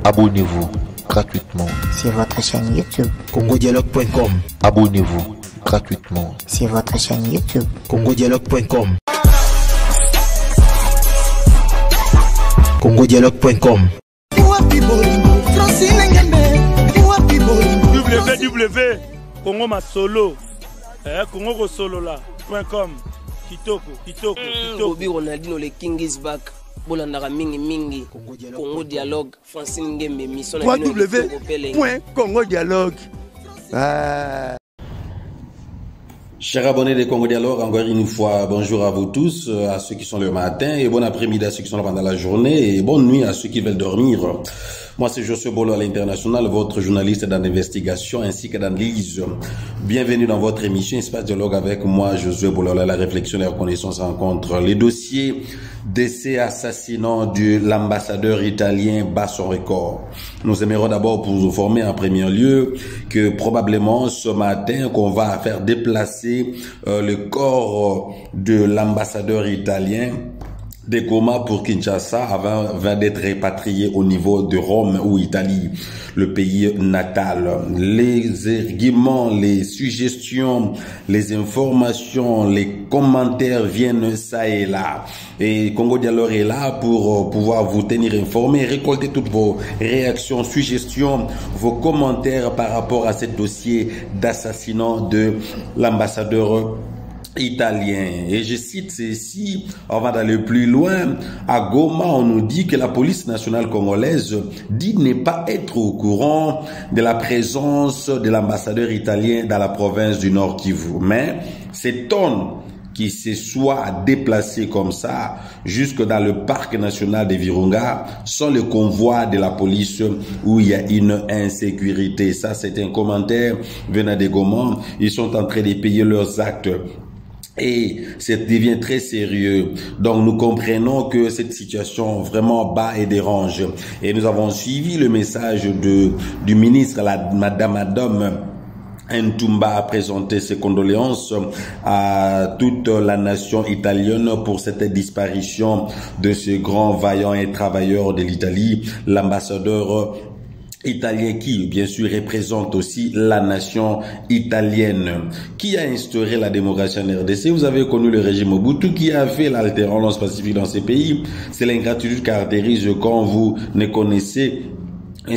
Abonnez-vous gratuitement sur votre chaîne YouTube congodialogue.com. Abonnez-vous gratuitement sur votre chaîne YouTube congodialogue.com. congodialogue.com. www.congomasolo.com. Kitoko. Bobby Ronaldinho, le King is back. Bolandara mingi. Congo Dialogue. Francine Ngembe, mission. www.congodialogue. Chers abonnés de Congo Dialogue, encore une fois, bonjour à vous tous, à ceux qui sont le matin, et bon après-midi à ceux qui sont là pendant la journée, et bonne nuit à ceux qui veulent dormir. Moi, c'est Josué Bolo à l'international, votre journaliste dans l'investigation ainsi que dans l'analyse. Bienvenue dans votre émission Espace Dialogue avec moi, Josué Bolo. La réflexion et la reconnaissance rencontre. Les dossiers d'essai assassinant de l'ambassadeur italien bat son record. Nous aimerons d'abord pour vous informer en premier lieu que probablement ce matin qu'on va faire déplacer le corps de l'ambassadeur italien de Goma pour Kinshasa avant d'être répatrié au niveau de Rome ou Italie, le pays natal. Les arguments, les suggestions, les informations, les commentaires viennent ça et là. Et Congo Dialogue est là pour pouvoir vous tenir informé, récolter toutes vos réactions, suggestions, vos commentaires par rapport à ce dossier d'assassinat de l'ambassadeur italien. Et je cite ceci, avant d'aller plus loin, à Goma, on nous dit que la police nationale congolaise dit ne pas être au courant de la présence de l'ambassadeur italien dans la province du Nord Kivu. Mais cet homme qui se soit déplacé comme ça jusque dans le parc national de Virunga sans le convoi de la police où il y a une insécurité. Ça, c'est un commentaire venant de Goma. Ils sont en train de payer leurs actes. Et ça devient très sérieux. Donc nous comprenons que cette situation vraiment bat et dérange. Et nous avons suivi le message du ministre, Madame Ntumba a présenté ses condoléances à toute la nation italienne pour cette disparition de ce grand vaillant et travailleur de l'Italie, l'ambassadeur italien qui, bien sûr, représente aussi la nation italienne. Qui a instauré la démocratie en RDC? Vous avez connu le régime Mobutu qui a fait l'alternance pacifique dans ces pays. C'est l'ingratitude qui caractérise quand vous ne connaissez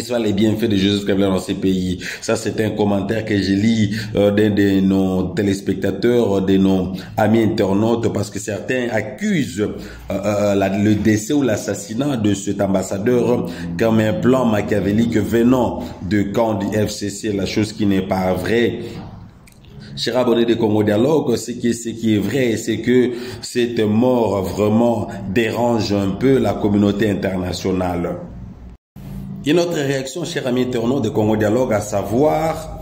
soit les bienfaits de Joseph Kabila dans ces pays. Ça, c'est un commentaire que je lis d'un de nos téléspectateurs, de nos amis internautes, parce que certains accusent le décès ou l'assassinat de cet ambassadeur comme un plan machiavélique venant de camp du FCC, la chose qui n'est pas vraie. Chers abonnés de Congo Dialogue, ce qui est vrai, c'est que cette mort vraiment dérange un peu la communauté internationale. Et notre réaction, chers amis internautes de Congo Dialogue, à savoir,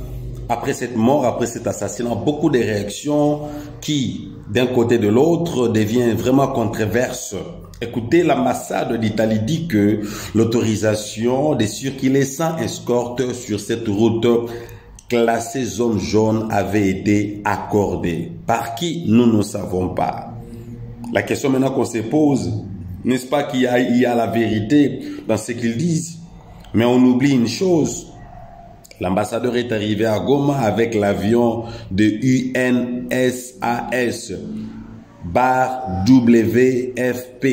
après cette mort, après cet assassinat, beaucoup de réactions qui, d'un côté et de l'autre, deviennent vraiment controverses. Écoutez, l'ambassade d'Italie dit que l'autorisation de circuler sans escorte sur cette route classée zone jaune avait été accordée. Par qui? Nous ne savons pas. La question maintenant qu'on se pose, n'est-ce pas qu'il y a la vérité dans ce qu'ils disent? Mais on oublie une chose. L'ambassadeur est arrivé à Goma avec l'avion de UNSAS WFP.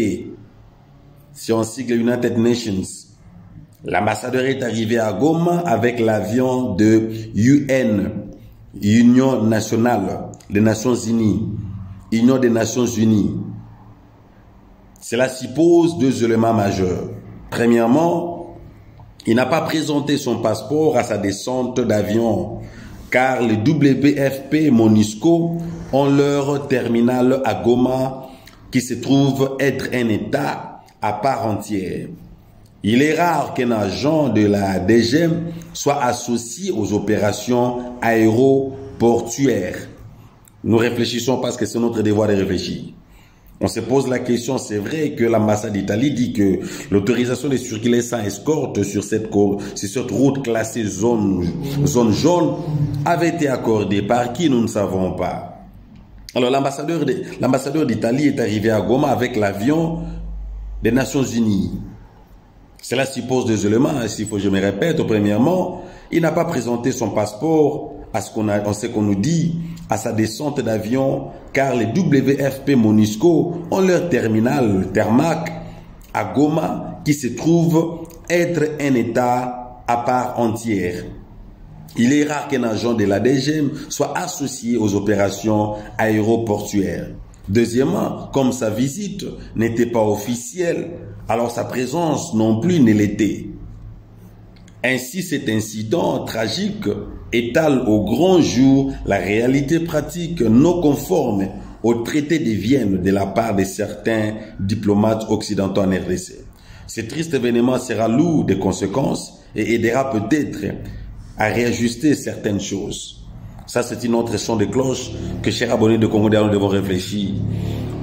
Si on sigle United Nations. L'ambassadeur est arrivé à Goma avec l'avion de UN, Union nationale des Nations Unies, Union des Nations Unies. Cela suppose deux éléments majeurs. Premièrement, il n'a pas présenté son passeport à sa descente d'avion, car les WFP MONUSCO ont leur terminal à Goma qui se trouve être un État à part entière. Il est rare qu'un agent de la DGM soit associé aux opérations aéroportuaires. Nous réfléchissons parce que c'est notre devoir de réfléchir. On se pose la question, c'est vrai que l'ambassade d'Italie dit que l'autorisation de circuler sans escorte sur cette route classée zone jaune avait été accordée. Par qui? Nous ne savons pas. Alors l'ambassadeur d'Italie est arrivé à Goma avec l'avion des Nations Unies. Cela suppose des éléments, s'il faut que je me répète. Premièrement, il n'a pas présenté son passeport à ce qu'on nous dit, à sa descente d'avion, car les WFP Monisco ont leur terminal Termac à Goma, qui se trouve être un État à part entière. Il est rare qu'un agent de la DGM soit associé aux opérations aéroportuaires. Deuxièmement, comme sa visite n'était pas officielle, alors sa présence non plus ne l'était. Ainsi, cet incident tragique étale au grand jour la réalité pratique non conforme au traité de Vienne de la part de certains diplomates occidentaux en RDC. Ce triste événement sera lourd de conséquences et aidera peut-être à réajuster certaines choses. Ça, c'est une autre son de cloche que, chers abonnés de Congo Dialogue, nous devons réfléchir.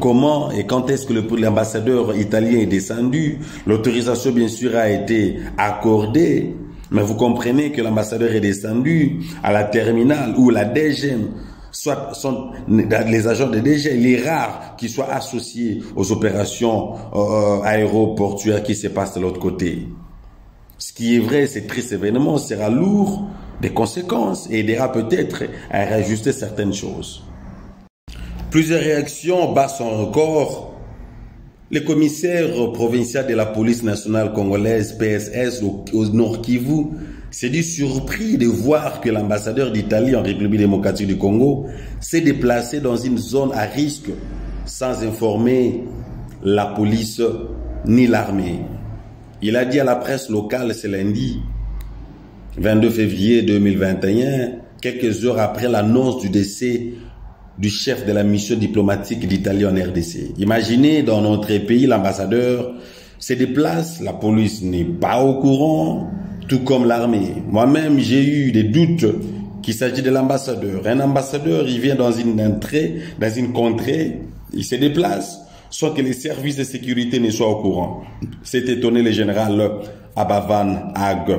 Comment et quand est-ce que l'ambassadeur italien est descendu? L'autorisation, bien sûr, a été accordée, mais vous comprenez que l'ambassadeur est descendu à la terminale où la DGM, soit sont les agents de DGM, il est rare qu'ils soient associés aux opérations aéroportuaires qui se passent de l'autre côté. Ce qui est vrai, ce triste événement sera lourd de conséquences et aidera peut-être à réajuster certaines choses. Plusieurs réactions battent son record. Le commissaire provincial de la police nationale congolaise, PSS, au Nord Kivu, s'est dit surpris de voir que l'ambassadeur d'Italie en République démocratique du Congo s'est déplacé dans une zone à risque sans informer la police ni l'armée. Il a dit à la presse locale ce lundi, 22 février 2021, quelques heures après l'annonce du décès du chef de la mission diplomatique d'Italie en RDC. Imaginez, dans notre pays, l'ambassadeur se déplace, la police n'est pas au courant, tout comme l'armée. Moi-même, j'ai eu des doutes qu'il s'agit de l'ambassadeur. Un ambassadeur, il vient dans une contrée, il se déplace, sans que les services de sécurité ne soient au courant. C'est étonné le général Abavan Ag,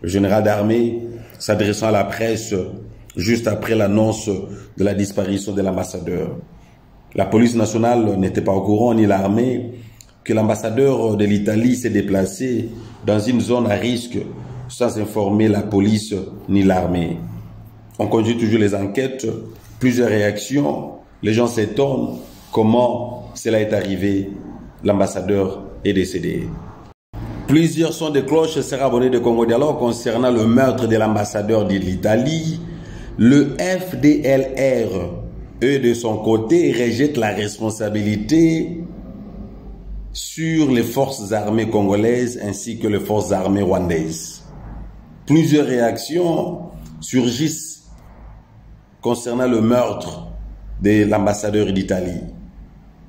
le général d'armée, s'adressant à la presse juste après l'annonce de la disparition de l'ambassadeur. La police nationale n'était pas au courant, ni l'armée, que l'ambassadeur de l'Italie s'est déplacé dans une zone à risque sans informer la police ni l'armée. On conduit toujours les enquêtes, plusieurs réactions, les gens s'étonnent comment cela est arrivé, l'ambassadeur est décédé. Plusieurs sons de cloche seront abonnés de Congo Dialogue concernant le meurtre de l'ambassadeur de l'Italie. Le FDLR, eux de son côté, rejette la responsabilité sur les forces armées congolaises ainsi que les forces armées rwandaises. Plusieurs réactions surgissent concernant le meurtre de l'ambassadeur d'Italie.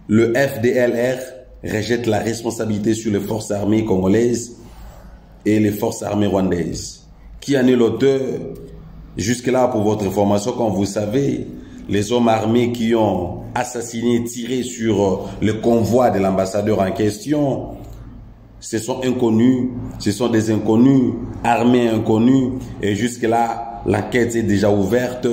Le FDLR rejette la responsabilité sur les forces armées congolaises et les forces armées rwandaises. Qui en est l'auteur? Jusque-là, pour votre information, comme vous savez, les hommes armés qui ont assassiné, tiré sur le convoi de l'ambassadeur en question, ce sont inconnus, ce sont des inconnus, armés inconnus, et jusque-là, l'enquête est déjà ouverte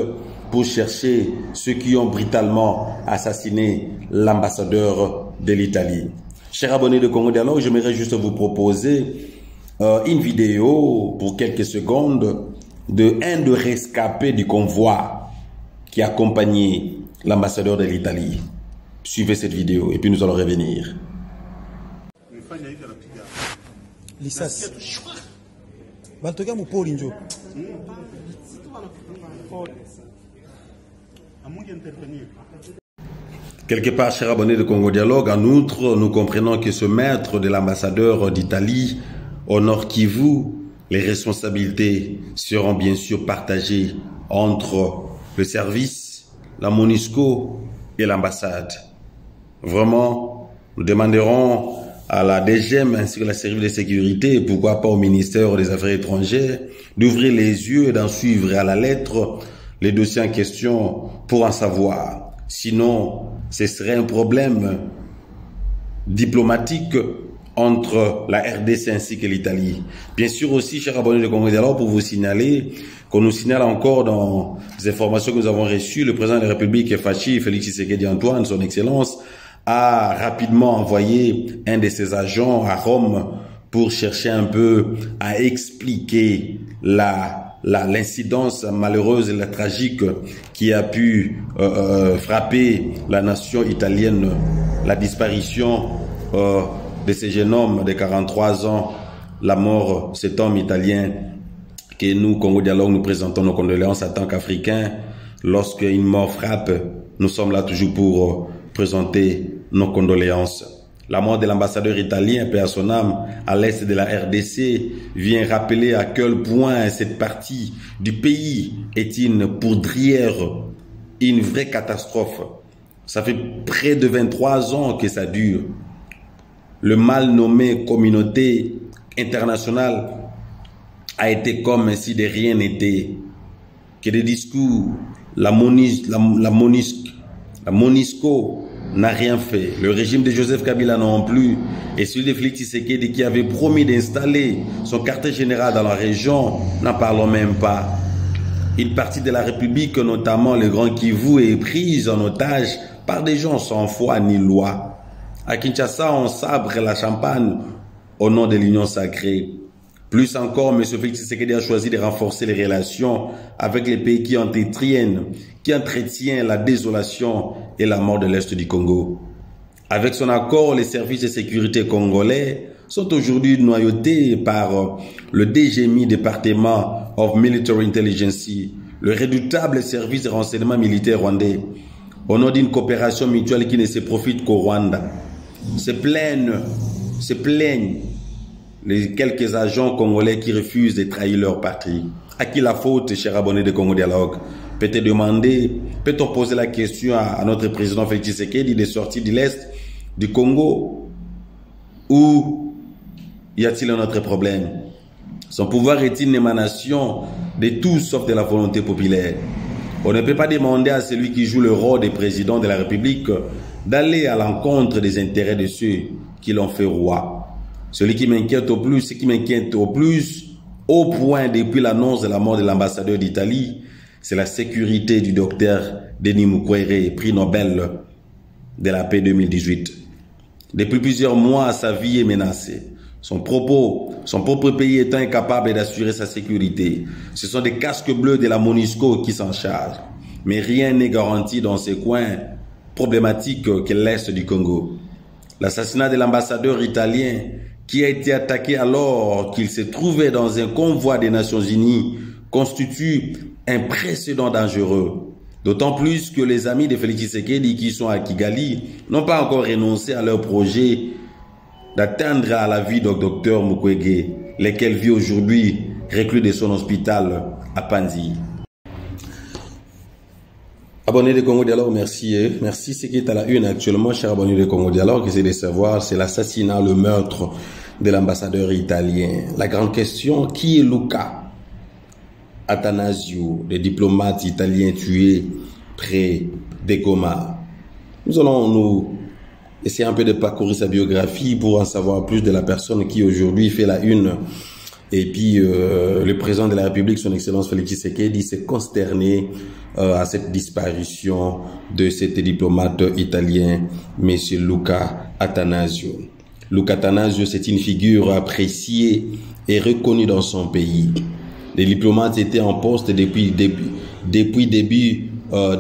pour chercher ceux qui ont brutalement assassiné l'ambassadeur de l'Italie. Chers abonnés de Congo Dialogue, j'aimerais juste vous proposer une vidéo pour quelques secondes de un de rescapés du convoi qui accompagnait l'ambassadeur de l'Italie. Suivez cette vidéo et puis nous allons revenir. Lisasi bantoka mupoli njo Quelque part, chers abonnés de Congo Dialogue, en outre, nous comprenons que ce maître de l'ambassadeur d'Italie au Nord Kivu, les responsabilités seront bien sûr partagées entre le service, la MONUSCO et l'ambassade. Vraiment, nous demanderons à la DGM ainsi que la service de sécurité, et pourquoi pas au ministère des Affaires étrangères, d'ouvrir les yeux et d'en suivre à la lettre les dossiers en question pour en savoir. Sinon, ce serait un problème diplomatique entre la RDC ainsi que l'Italie. Bien sûr aussi, chers abonnés de Congo Dialogue, pour vous signaler qu'on nous signale encore dans les informations que nous avons reçues, le président de la République, Félix Tshisekedi Antoine, son Excellence, a rapidement envoyé un de ses agents à Rome pour chercher un peu à expliquer l'incidence malheureuse et la tragique qui a pu frapper la nation italienne, la disparition de ce jeune homme de 43 ans, la mort de cet homme italien que nous, Congo Dialogue, nous présentons nos condoléances en tant qu'Africains. Lorsqu'une mort frappe, nous sommes là toujours pour présenter nos condoléances. La mort de l'ambassadeur italien, paix à son âme, à l'est de la RDC, vient rappeler à quel point cette partie du pays est une poudrière, une vraie catastrophe. Ça fait près de 23 ans que ça dure. Le mal nommé communauté internationale a été comme si de rien n'était. Que des discours, la MONUSCO n'a rien fait. Le régime de Joseph Kabila non plus. Et celui de Félix Tshisekedi qui avait promis d'installer son quartier général dans la région, n'en parlons même pas. Une partie de la République, notamment le Grand Kivu, est prise en otage par des gens sans foi ni loi. À Kinshasa, on sabre la champagne au nom de l'union sacrée. Plus encore, M. Félix Tshisekedi a choisi de renforcer les relations avec les pays qui entretiennent la désolation et la mort de l'Est du Congo. Avec son accord, les services de sécurité congolais sont aujourd'hui noyautés par le DGMI, Department of Military Intelligence, le redoutable service de renseignement militaire rwandais, au nom d'une coopération mutuelle qui ne se profite qu'au Rwanda. Se plaignent les quelques agents congolais qui refusent de trahir leur patrie. À qui la faute, cher abonné de Congo Dialogue? Peut-on poser la question à notre président Félix Tshisekedi de sortir de l'Est du Congo? Ou y a-t-il un autre problème? Son pouvoir est une émanation de tout sauf de la volonté populaire. On ne peut pas demander à celui qui joue le rôle de président de la République d'aller à l'encontre des intérêts de ceux qui l'ont fait roi. Ce qui m'inquiète au plus, au point depuis l'annonce de la mort de l'ambassadeur d'Italie, c'est la sécurité du docteur Denis Mukwege, prix Nobel de la paix 2018. Depuis plusieurs mois, sa vie est menacée. Son propre pays est incapable d'assurer sa sécurité. Ce sont des casques bleus de la MONUSCO qui s'en chargent. Mais rien n'est garanti dans ces coins problématiques qu'est l'Est du Congo. L'assassinat de l'ambassadeur italien qui a été attaqué alors qu'il se trouvait dans un convoi des Nations Unies constitue un précédent dangereux. D'autant plus que les amis de Félix Tshisekedi qui sont à Kigali n'ont pas encore renoncé à leur projet d'atteindre à la vie du docteur Mukwege, lequel vit aujourd'hui reclus de son hôpital à Panzi. Abonnés de Congo Dialogue, merci. Merci. Ce qui est à la une actuellement, chers abonnés de Congo Dialogue, c'est de savoir, c'est l'assassinat, le meurtre de l'ambassadeur italien. La grande question, qui est Luca Attanasio, le diplomate italien tué près de Goma? Nous allons essayer un peu de parcourir sa biographie pour en savoir plus de la personne qui aujourd'hui fait la une. Et puis, le président de la République, son Excellence Félix Tshisekedi, s'est consterné à cette disparition de cet diplomate italien, M. Luca Attanasio. Luca Attanasio, c'est une figure appréciée et reconnue dans son pays. Les diplomates étaient en poste depuis début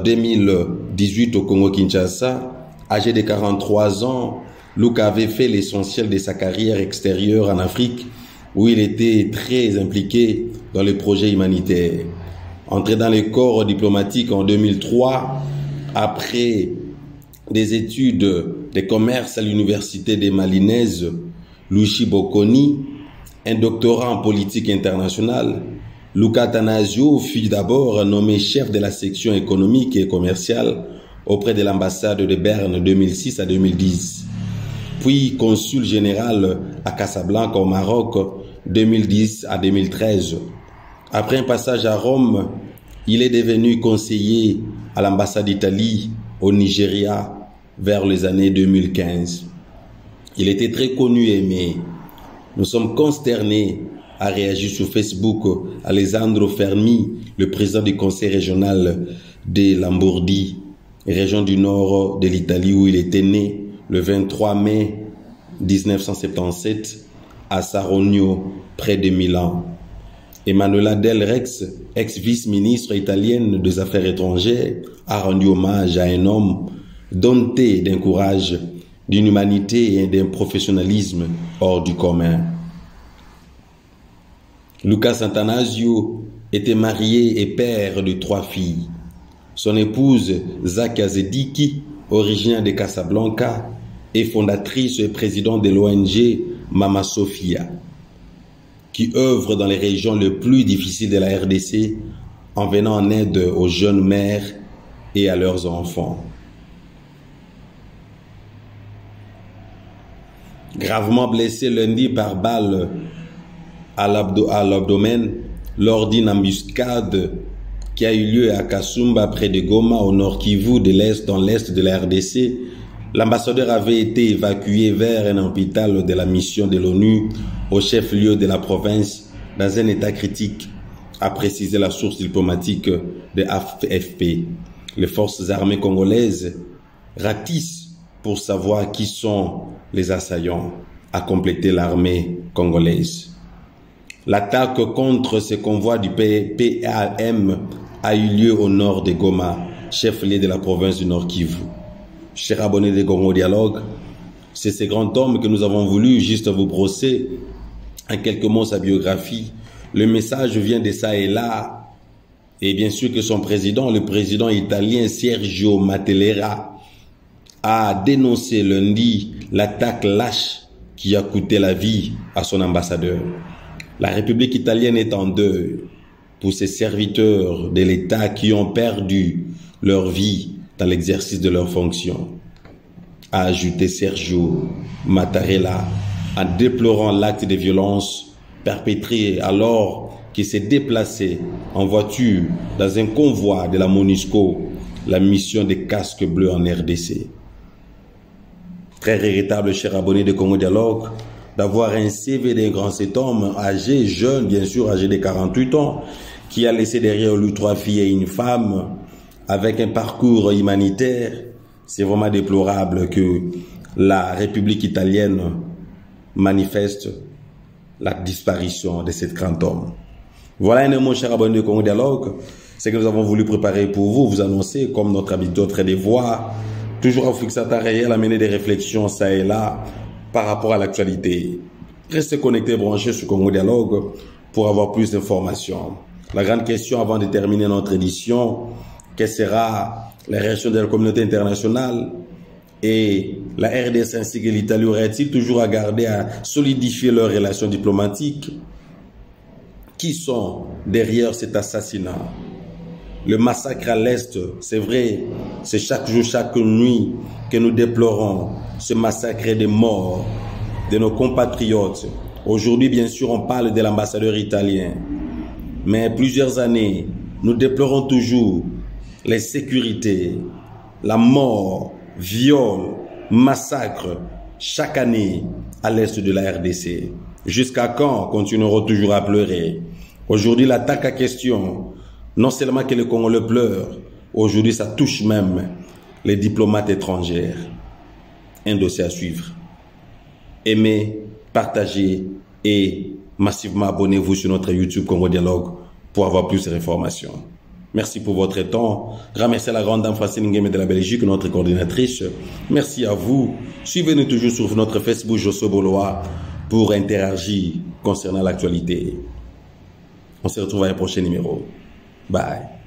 2018 au Congo-Kinshasa. Âgé de 43 ans, Luca avait fait l'essentiel de sa carrière extérieure en Afrique, où il était très impliqué dans les projets humanitaires. Entré dans les corps diplomatiques en 2003, après des études de commerce à l'université des Malinaises, Luchi Bocconi, un doctorat en politique internationale, Luca Attanasio fut d'abord nommé chef de la section économique et commerciale auprès de l'ambassade de Berne de 2006 à 2010. Puis consul général à Casablanca au Maroc 2010 à 2013. Après un passage à Rome, il est devenu conseiller à l'ambassade d'Italie au Nigeria vers les années 2015. Il était très connu et aimé. Nous sommes consternés à réagir sur Facebook Alessandro Fermi, le président du conseil régional de Lambourdie, région du nord de l'Italie où il était né le 23 mai 1977, à Saronio, près de Milan. Emanuela Del Rex, ex-vice-ministre italienne des Affaires étrangères, a rendu hommage à un homme dompté d'un courage, d'une humanité et d'un professionnalisme hors du commun. Luca Sant'Anasio était marié et père de 3 filles. Son épouse, Zakia Zediki, originaire de Casablanca, est fondatrice et présidente de l'ONG Mama Sofia, qui œuvre dans les régions les plus difficiles de la RDC en venant en aide aux jeunes mères et à leurs enfants. Gravement blessé lundi par balle à l'abdomen lors d'une embuscade qui a eu lieu à Kasumba près de Goma au nord Kivu dans l'est de la RDC, l'ambassadeur avait été évacué vers un hôpital de la mission de l'ONU au chef-lieu de la province dans un état critique, a précisé la source diplomatique de AFP. Les forces armées congolaises ratissent pour savoir qui sont les assaillants, a complété l'armée congolaise. L'attaque contre ce convoi du PAM a eu lieu au nord de Goma, chef-lieu de la province du Nord Kivu. Chers abonnés de Congo Dialogue, c'est ce grand homme que nous avons voulu juste vous brosser en quelques mots sa biographie. Le message vient de ça et là, et bien sûr que son président, le président italien Sergio Mattarella, a dénoncé lundi l'attaque lâche qui a coûté la vie à son ambassadeur. La République italienne est en deuil pour ces serviteurs de l'État qui ont perdu leur vie dans l'exercice de leurs fonctions, a ajouté Sergio Mattarella en déplorant l'acte de violence perpétré alors qu'il s'est déplacé en voiture dans un convoi de la MONUSCO, la mission des casques bleus en RDC. Très regrettable, chers abonnés de Congo Dialogue, d'avoir un CV d'un grand cet homme âgé, jeune, bien sûr, âgé de 48 ans, qui a laissé derrière lui 3 filles et une femme, avec un parcours humanitaire. C'est vraiment déplorable que la République italienne manifeste la disparition de cet grand homme. Voilà un mot, chers abonnés de Congo Dialogue, ce que nous avons voulu préparer pour vous, vous annoncer, comme notre habitude, très des voix, toujours à fixer à réel, amener des réflexions ça et là, par rapport à l'actualité. Restez connectés, branchés sur Congo Dialogue pour avoir plus d'informations. La grande question avant de terminer notre édition, quelle sera la réaction de la communauté internationale et la RDC ainsi que l'Italie aurait-il toujours à garder à solidifier leurs relations diplomatiques? Qui sont derrière cet assassinat? Le massacre à l'Est, c'est vrai, c'est chaque jour, chaque nuit que nous déplorons ce massacre des morts de nos compatriotes. Aujourd'hui, bien sûr, on parle de l'ambassadeur italien. Mais plusieurs années, nous déplorons toujours les sécurités, la mort, viol, massacre, chaque année à l'Est de la RDC. Jusqu'à quand continuerons toujours à pleurer? Aujourd'hui, l'attaque à question, non seulement que le Congo le pleure, aujourd'hui ça touche même les diplomates étrangers. Un dossier à suivre. Aimez, partagez et massivement abonnez-vous sur notre YouTube Congo Dialogue pour avoir plus d'informations. Merci pour votre temps. Remerciez la grande dame Francine Nguema de la Belgique, notre coordinatrice. Merci à vous. Suivez-nous toujours sur notre Facebook Josso Boloa pour interagir concernant l'actualité. On se retrouve à un prochain numéro. Bye.